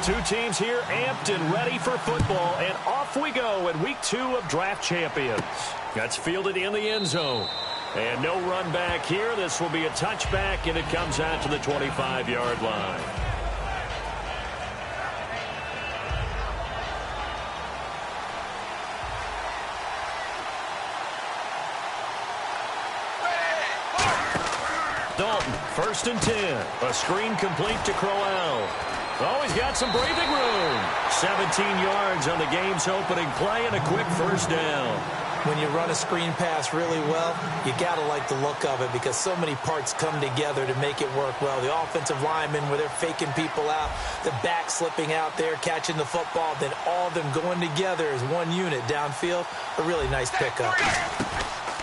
Two teams here amped and ready for football, and off we go in week 2 of Draft Champions. That's fielded in the end zone. And no run back here. This will be a touchback, and it comes out to the 25-yard line. Dalton, 1st and 10. A screen complete to Crowell. Oh, he's got some breathing room. 17 yards on the game's opening play and a quick first down. When you run a screen pass really well, you got to like the look of it because so many parts come together to make it work well. The offensive linemen, where they're faking people out, the back slipping out there, catching the football, then all of them going together as one unit downfield. A really nice pickup.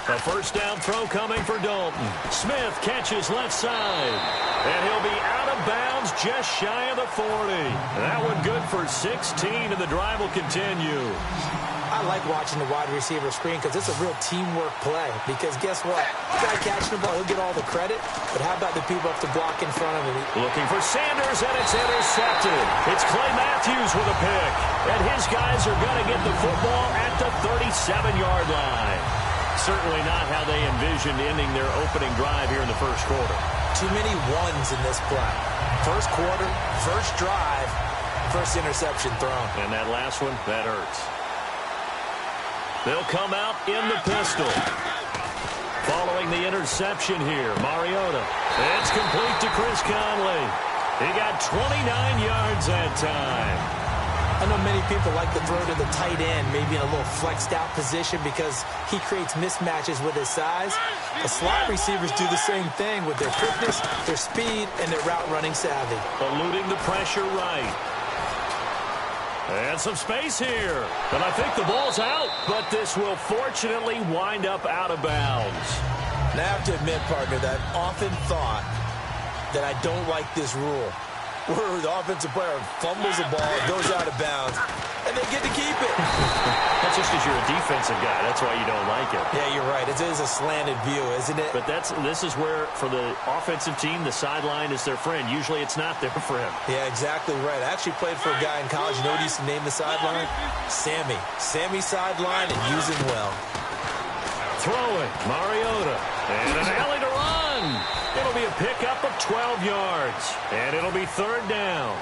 A first down throw coming for Dalton. Smith catches left side. And he'll be out of bounds just shy of the 40. That one good for 16, and the drive will continue. I like watching the wide receiver screen because it's a real teamwork play. Because guess what? The guy catching the ball, he'll get all the credit. But how about the people up to block in front of him? Looking for Sanders, and it's intercepted. It's Clay Matthews with a pick. And his guys are going to get the football at the 37-yard line. Certainly not how they envisioned ending their opening drive here in the first quarter. Too many ones in this play. First quarter, first drive, first interception thrown. And that last one, that hurts. They'll come out in the pistol. Following the interception here, Mariota. It's complete to Chris Conley. He got 29 yards that time. I know many people like to throw to the tight end, maybe in a little flexed out position because he creates mismatches with his size. The slot receivers do the same thing with their quickness, their speed, and their route running savvy. Eluding the pressure right. And some space here. And I think the ball's out, but this will fortunately wind up out of bounds. And I have to admit, partner, that I've often thought that I don't like this rule, where the offensive player fumbles the ball, goes out of bounds, and they get to keep it. That's just because you're a defensive guy. That's why you don't like it. Yeah, you're right. It is a slanted view, isn't it? But this is where, for the offensive team, the sideline is their friend. Usually it's not their friend. Yeah, exactly right. I actually played for a guy in college. You know what he used to name the sideline? Sammy. Sammy sideline, and use him well. Throwing, Mariota. And an alley to run. It'll be a pickup of 12 yards. And it'll be 3rd down.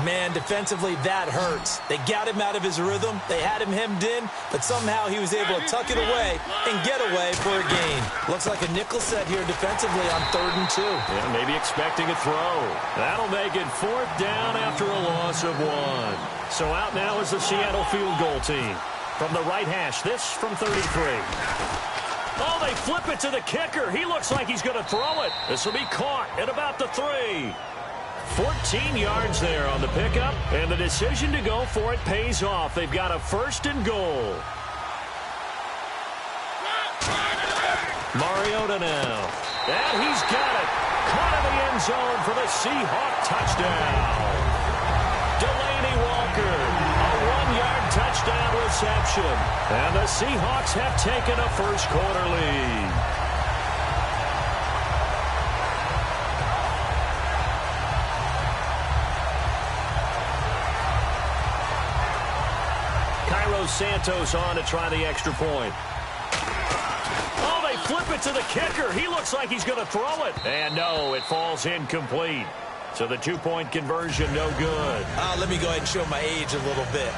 Man, defensively, that hurts. They got him out of his rhythm. They had him hemmed in, but somehow he was able to tuck it away and get away for a gain. Looks like a nickel set here defensively on 3rd and 2. Yeah, maybe expecting a throw. That'll make it 4th down after a loss of 1. So out now is the Seattle field goal team. From the right hash, this from 33. Oh, they flip it to the kicker. He looks like he's going to throw it. This will be caught at about the 3. 14 yards there on the pickup, and the decision to go for it pays off. They've got a 1st and goal. Mariota now. And he's got it. Caught in the end zone for the Seahawk touchdown. Delaney Walker, a 1-yard touchdown reception. And the Seahawks have taken a first-quarter lead. Santos on to try the extra point. Oh, they flip it to the kicker. He looks like he's going to throw it. And no, it falls incomplete. So the 2-point conversion, no good. Let me go ahead and show my age a little bit.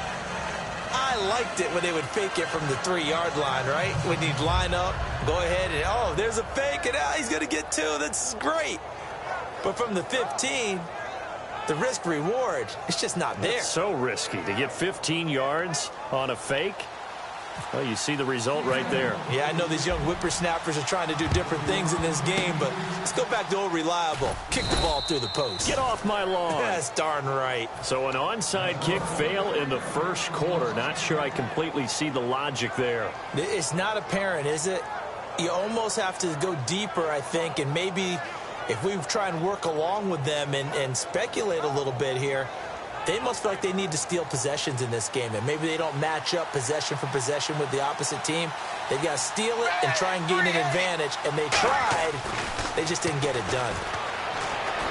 I liked it when they would fake it from the 3-yard line, right? When you'd line up, go ahead and, oh, there's a fake, and he's going to get 2. This is great. But from the 15... the risk-reward, it's just not there. It's so risky to get 15 yards on a fake. Well, you see the result right there. Yeah, I know these young whippersnappers are trying to do different things in this game, but let's go back to old reliable. Kick the ball through the post. Get off my lawn. That's darn right. So an onside kick fail in the first quarter. Not sure I completely see the logic there. It's not apparent, is it? You almost have to go deeper, I think, and maybe if we try and work along with them and speculate a little bit here, they must feel like they need to steal possessions in this game, and maybe they don't match up possession for possession with the opposite team. They've got to steal it and try and gain an advantage, and they tried. They just didn't get it done.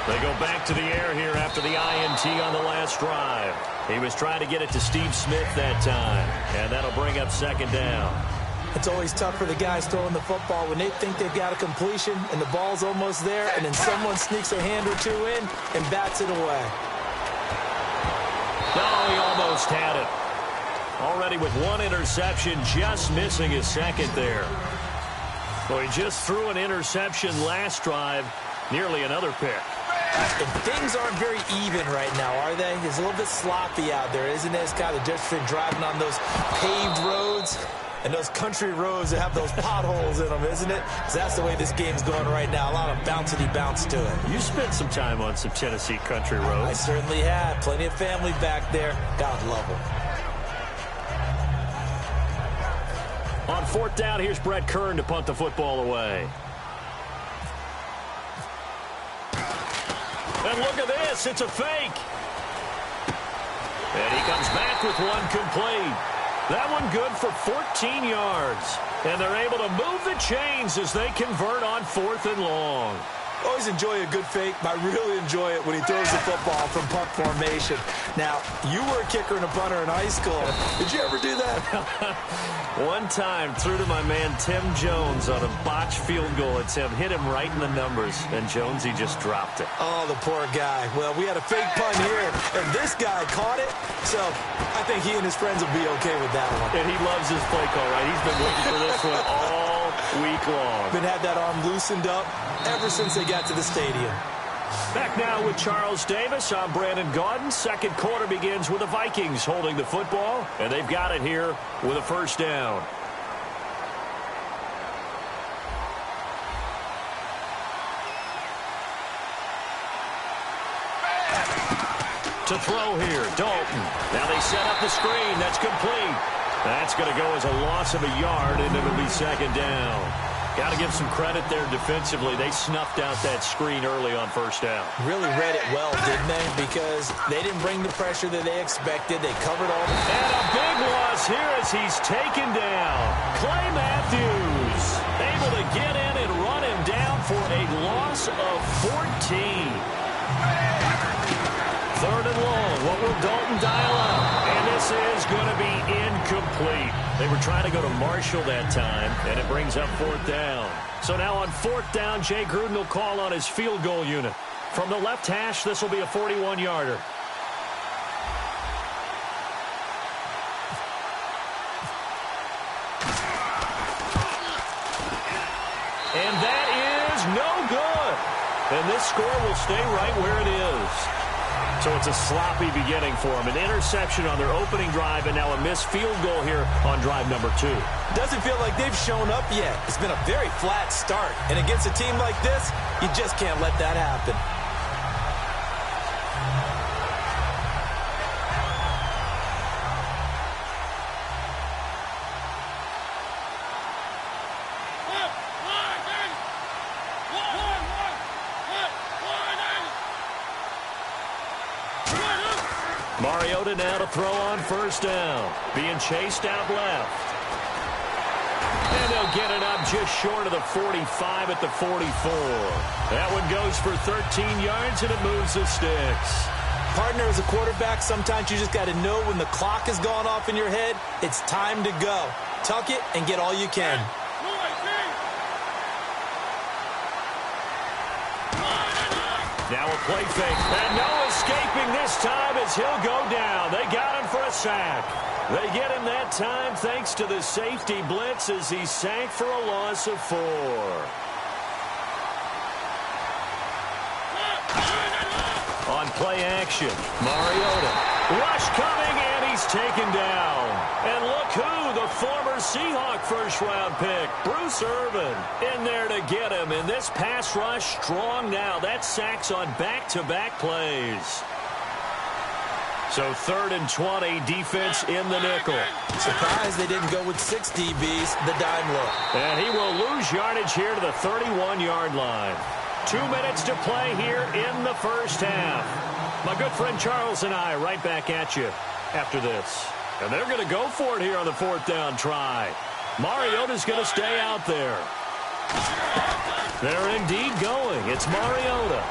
They go back to the air here after the INT on the last drive. He was trying to get it to Steve Smith that time, and that'll bring up second down. It's always tough for the guys throwing the football when they think they've got a completion and the ball's almost there, and then someone sneaks a hand or two in and bats it away. Oh, he almost had it. Already with one interception, just missing his second there. Well, he just threw an interception last drive, nearly another pick. And things aren't very even right now, are they? It's a little bit sloppy out there, isn't it? It's kind of different between driving on those paved roads and those country roads that have those potholes in them, isn't it? 'Cause that's the way this game's going right now. A lot of bouncy bounce to it. You spent some time on some Tennessee country roads. I certainly have. Plenty of family back there. God love them. On fourth down, here's Brett Kern to punt the football away. And look at this. It's a fake. And he comes back with one complete. That one good for 14 yards. And they're able to move the chains as they convert on 4th and long. Always enjoy a good fake, but I really enjoy it when he throws the football from punt formation. Now, you were a kicker and a punter in high school. Did you ever do that? One time, threw to my man Tim Jones on a botched field goal attempt. Hit him right in the numbers, and Jonesy just dropped it. Oh, the poor guy. Well, we had a fake punt here, and this guy caught it, so I think he and his friends will be okay with that one. And he loves his play call, right? He's been waiting for this one all week long. Been had that arm loosened up ever since they got to the stadium. Back now with Charles Davis. I'm Brandon Gaudin. Second quarter begins with the Vikings holding the football, and they've got it here with a first down. To throw here, Dalton. Now they set up the screen. That's complete. That's going to go as a loss of a yard, and it'll be second down. Got to give some credit there defensively. They snuffed out that screen early on first down. Really read it well, didn't they? Because they didn't bring the pressure that they expected. They covered all the... And a big loss here as he's taken down. Clay Matthews able to get in and run him down for a loss of 14. Third and long. What will Dalton dial up? And this is going to be incomplete. They were trying to go to Marshall that time, and it brings up fourth down. So now on fourth down, Jay Gruden will call on his field goal unit. From the left hash, this will be a 41-yarder. And that is no good. And this score will stay right where it is. So it's a sloppy beginning for them. An interception on their opening drive, and now a missed field goal here on drive number 2. Doesn't feel like they've shown up yet. It's been a very flat start. And against a team like this, you just can't let that happen. Mariota now to throw on first down. Being chased out left. And they'll get it up just short of the 45 at the 44. That one goes for 13 yards, and it moves the sticks. Partner, as a quarterback, sometimes you just got to know when the clock has gone off in your head, it's time to go. Tuck it and get all you can. Now a play fake. And no escaping this time as he'll go down. They got him for a sack. They get him that time thanks to the safety blitz as he sank for a loss of 4. On play action, Mariota. Rush coming, and he's taken down. And look who, the former Seahawk first-round pick, Bruce Irvin, in there to get him. And this pass rush strong now. That's sacks on back-to-back plays. So 3rd and 20, defense in the nickel. Surprised they didn't go with 6 DBs, the dime look. And he will lose yardage here to the 31-yard line. 2 minutes to play here in the first half. My good friend Charles and I right back at you after this. And they're going to go for it here on the 4th down try. Mariota's going to stay out there. They're indeed going. It's Mariota.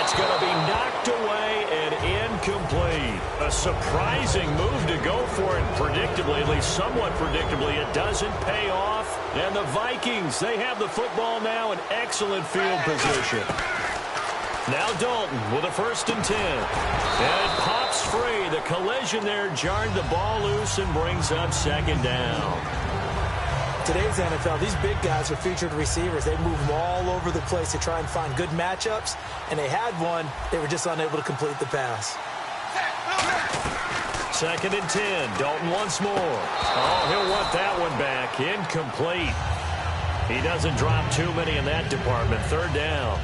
It's going to be knocked away and incomplete. A surprising move to go for it. Predictably, at least somewhat predictably, it doesn't pay off. And the Vikings, they have the football now in excellent field position. Now Dalton with a 1st and 10. And it pops free. The collision there jarred the ball loose and brings up 2nd down. Today's NFL, these big guys are featured receivers. They move them all over the place to try and find good matchups, and they had one. They were just unable to complete the pass. 2nd and 10. Dalton once more. Oh, he'll want that one back. Incomplete. He doesn't drop too many in that department. 3rd down.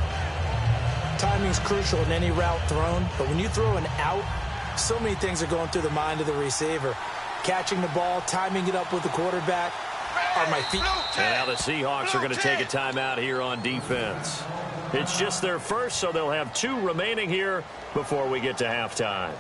Timing's crucial in any route thrown, but when you throw an out, so many things are going through the mind of the receiver. Catching the ball, timing it up with the quarterback are my feet. And now the Seahawks are going to take a timeout here on defense. It's just their first, so they'll have 2 remaining here before we get to halftime.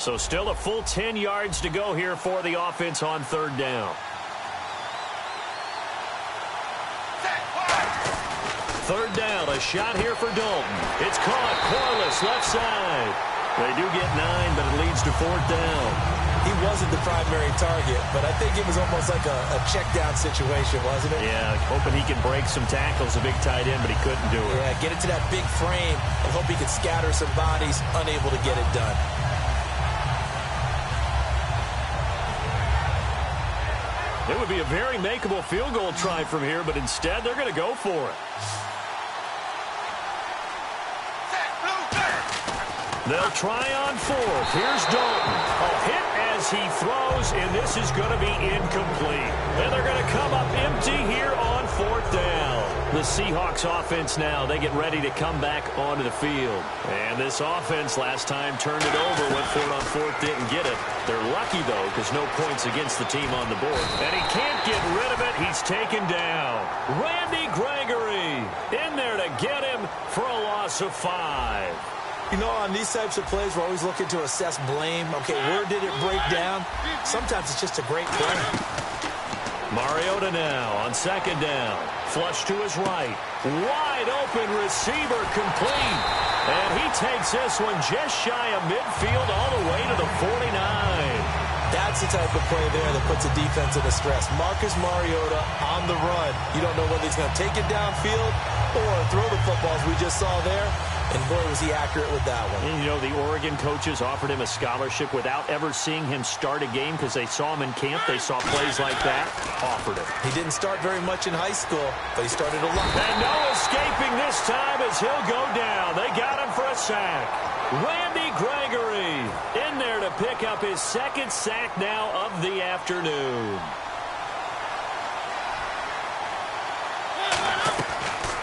So still a full 10 yards to go here for the offense on 3rd down. 3rd down, a shot here for Dalton. It's caught, Corliss, left side. They do get 9, but it leads to 4th down. He wasn't the primary target, but I think it was almost like a check down situation, wasn't it? Yeah, hoping he could break some tackles, a big tight end, but he couldn't do it. Yeah, get into that big frame and hope he could scatter some bodies, unable to get it done. It would be a very makeable field goal try from here, but instead they're going to go for it. They'll try on 4th. Here's Dalton. A hit as he throws, and this is going to be incomplete. And they're going to come up empty here on 4th down. The Seahawks offense now, they get ready to come back onto the field. And this offense last time turned it over, went for it on 4th, didn't get it. They're lucky, though, because no points against the team on the board. And he can't get rid of it. He's taken down. Randy Gregory in there to get him for a loss of 5. You know, on these types of plays, we're always looking to assess blame. Okay, where did it break down? Sometimes it's just a great play. Mariota now on 2nd down. Flush to his right. Wide open receiver complete. And he takes this one just shy of midfield all the way to the 49. That's the type of play there that puts a defense in a stress. Marcus Mariota on the run. You don't know whether he's going to take it downfield or throw the footballs we just saw there. And boy, was he accurate with that one. And you know, the Oregon coaches offered him a scholarship without ever seeing him start a game because they saw him in camp. They saw plays like that. Offered him. He didn't start very much in high school, but he started a lot. And no escaping this time as he'll go down. They got him for a sack. Randy Gregory in there to pick up his 2nd sack now of the afternoon.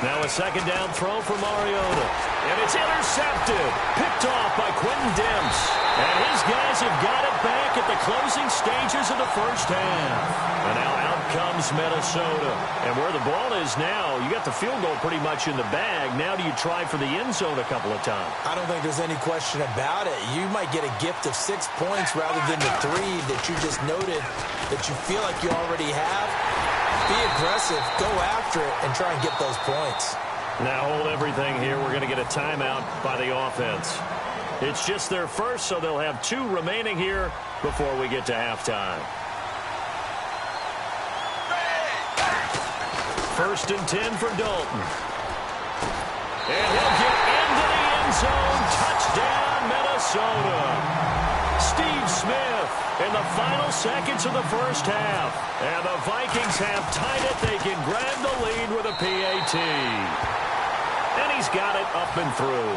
Now a 2nd down throw for Mariota. And it's intercepted. Picked off by Quentin Demps. And his guys have got it back at the closing stages of the 1st half. And now out comes Minnesota. And where the ball is now, you got the field goal pretty much in the bag. Now do you try for the end zone a couple of times? I don't think there's any question about it. You might get a gift of 6 points rather than the 3 that you just noted that you feel like you already have. Be aggressive, go after it, and try and get those points. Now hold everything here. We're going to get a timeout by the offense. It's just their first, so they'll have 2 remaining here before we get to halftime. 1st and 10 for Dalton. And he'll get into the end zone. Touchdown, Minnesota. Steve Smith in the final seconds of the 1st half. And the Vikings have tied it. They can grab the lead with a PAT. And he's got it up and through.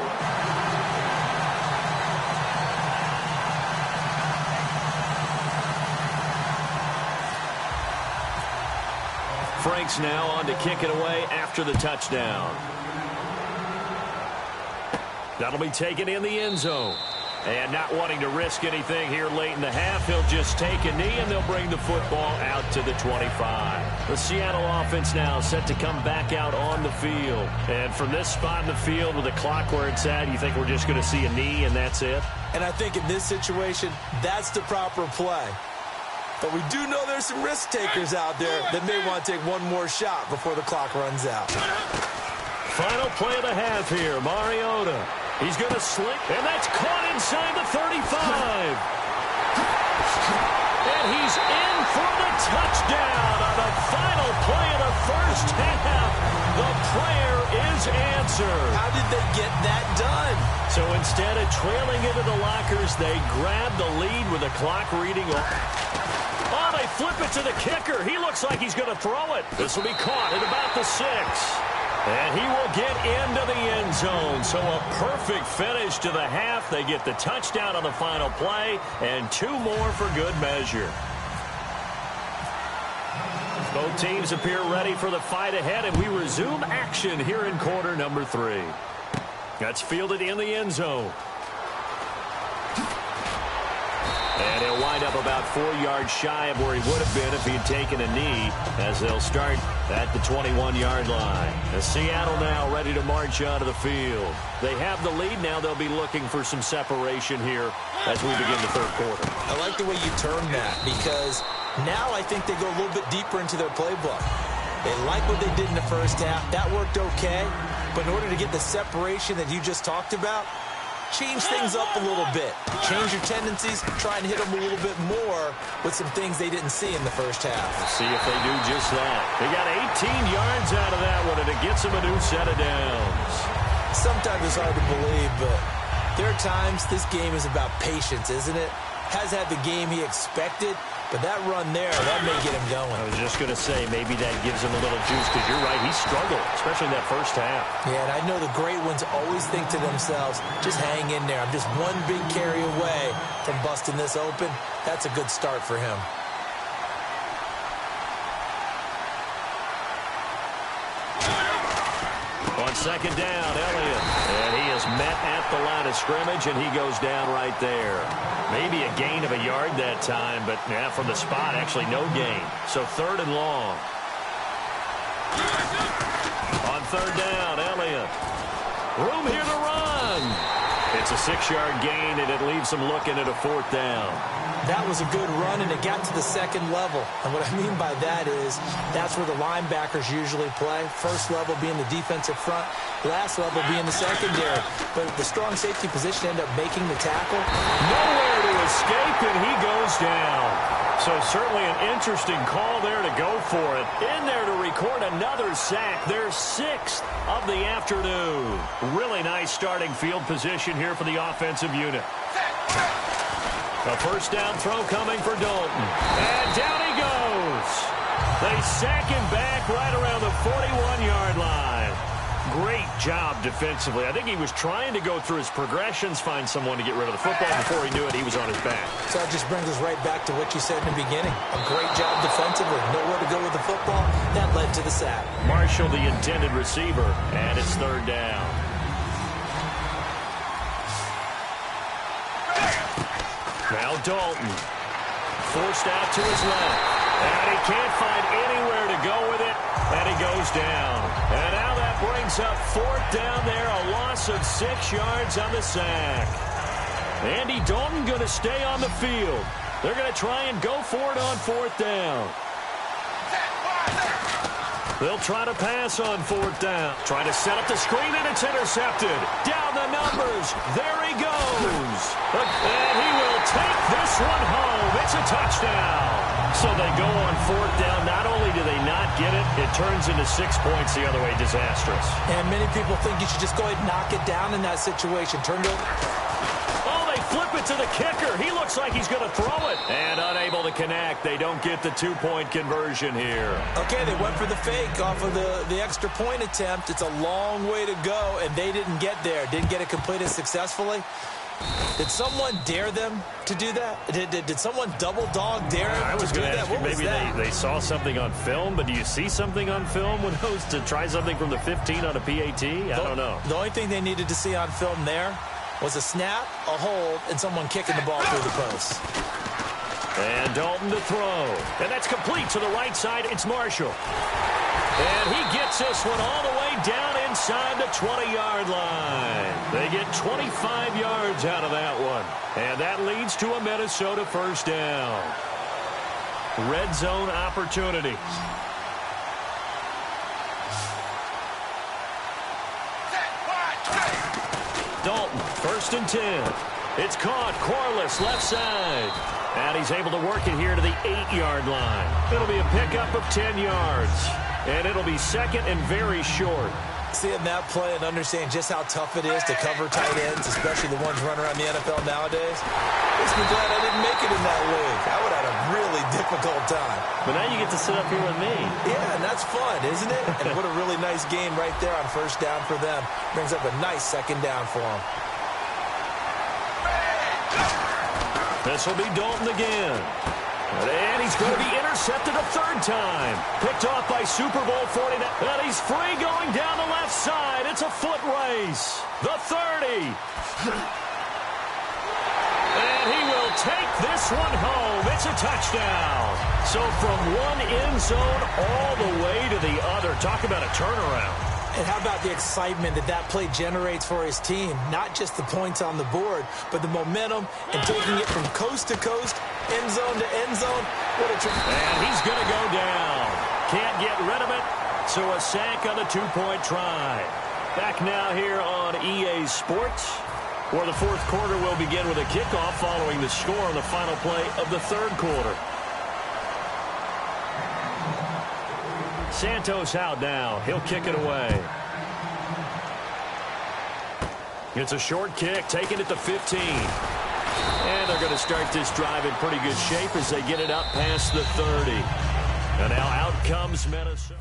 Franks now on to kick it away after the touchdown. That'll be taken in the end zone. And not wanting to risk anything here late in the half, he'll just take a knee, and they'll bring the football out to the 25. The Seattle offense now set to come back out on the field. And from this spot in the field with the clock where it's at, you think we're just going to see a knee and that's it? And I think in this situation, that's the proper play. But we do know there's some risk takers out there that may want to take one more shot before the clock runs out. Final play of the half here, Mariota. He's going to slink, and that's caught inside the 35. And he's in for the touchdown on the final play of the first half. The prayer is answered. How did they get that done? So instead of trailing into the lockers, they grab the lead with the clock reading off. Oh, they flip it to the kicker. He looks like he's going to throw it. This will be caught at about the 6. And he will get into the end zone. So a perfect finish to the half. They get the touchdown on the final play, and 2 more for good measure. Both teams appear ready for the fight ahead, and we resume action here in quarter number 3. That's fielded in the end zone. And he'll wind up about 4 yards shy of where he would have been if he had taken a knee, as they'll start at the 21-yard line. As Seattle now ready to march onto the field. They have the lead now. They'll be looking for some separation here as we begin the third quarter. I like the way you term that, because now I think they go a little bit deeper into their playbook. They like what they did in the first half. That worked okay. But in order to get the separation that you just talked about, change things up a little bit. Change your tendencies. Try and hit them a little bit more with some things they didn't see in the first half. Let's see if they do just that. They got 18 yards out of that one, and it gets them a new set of downs. Sometimes it's hard to believe, but there are times this game is about patience, isn't it? Has had the game he expected, but that run there, that may get him going. I was just going to say, maybe that gives him a little juice, because you're right, he struggled, especially in that first half. Yeah, and I know the great ones always think to themselves, just hang in there. I'm just one big carry away from busting this open. That's a good start for him. On second down, Elliott. And he is met at the line of scrimmage, and he goes down right there. Maybe a gain of a yard that time, but from the spot, actually no gain. So 3rd and long. On third down, Elliott. Room here to run. It's a 6-yard gain, and it leaves him looking at a 4th down. That was a good run, and it got to the second level. And what I mean by that is that's where the linebackers usually play. First level being the defensive front, last level being the secondary. But the strong safety position ended up making the tackle. Nowhere to escape, and he goes down. So certainly an interesting call there to go for it. In there to record another sack. Their 6th of the afternoon. Really nice starting field position here for the offensive unit. A first down throw coming for Dalton. And down he goes. They sack him back right around the 41-yard line. Great job defensively. I think he was trying to go through his progressions, find someone to get rid of the football. Before he knew it, he was on his back. So that just brings us right back to what you said in the beginning. A great job defensively. Nowhere to go with the football. That led to the sack. Marshall, the intended receiver, and it's 3rd down. Now Dalton, forced out to his left, and he can't find anywhere to go with it, and he goes down. And now that brings up 4th down there, a loss of 6 yards on the sack. Andy Dalton going to stay on the field. They're going to try and go for it on 4th down. They'll try to pass on 4th down. Trying to set up the screen, and it's intercepted. Down the numbers. There he goes. And he will take this one home. It's a touchdown. So they go on 4th down. Not only do they not get it, it turns into 6 points the other way. Disastrous. And many people think you should just go ahead and knock it down in that situation. Turn it over. Oh, they flip it to the kicker. He looks like he's going to throw it. And unable to connect. They don't get the two-point conversion here. Okay, they went for the fake off of the extra point attempt. It's a long way to go, and they didn't get there. Didn't get it completed successfully. Did someone dare them to do that? Did someone double-dog dare them to do that? What was maybe that? they saw something on film, but do you see something on film when those to try something from the 15 on a PAT? I don't know. The only thing they needed to see on film there was a snap, a hold, and someone kicking the ball through the post. And Dalton to throw. And that's complete to the right side. It's Marshall. And he gets this one all the way down inside the 20-yard line. They get 25 yards out of that one. And that leads to a Minnesota first down. Red zone opportunity. Dalton, 1st and 10. It's caught. Corliss, left side. And he's able to work it here to the 8-yard line. It'll be a pickup of 10 yards. And it'll be second and very short. Seeing that play and understanding just how tough it is to cover tight ends, especially the ones running around the NFL nowadays, makes me glad I didn't make it in that league. I would have had a really difficult time. But now you get to sit up here with me. Yeah, and that's fun, isn't it? And what a really nice game right there on first down for them. Brings up a nice second down for them. This will be Dalton again. And he's going to be intercepted a 3rd time. Picked off by Super Bowl 49. And he's free going down the left side. It's a foot race. The 30. And he will take this one home. It's a touchdown. So from one end zone all the way to the other. Talk about a turnaround. And how about the excitement that play generates for his team? Not just the points on the board, but the momentum and taking it from coast to coast, end zone to end zone. What a and he's going to go down. Can't get rid of it. So a sack on the 2-point try. Back now here on EA Sports, where the 4th quarter will begin with a kickoff following the score on the final play of the 3rd quarter. Santos out now. He'll kick it away. It's a short kick, taking it to 15. And they're going to start this drive in pretty good shape as they get it up past the 30. And now out comes Minnesota.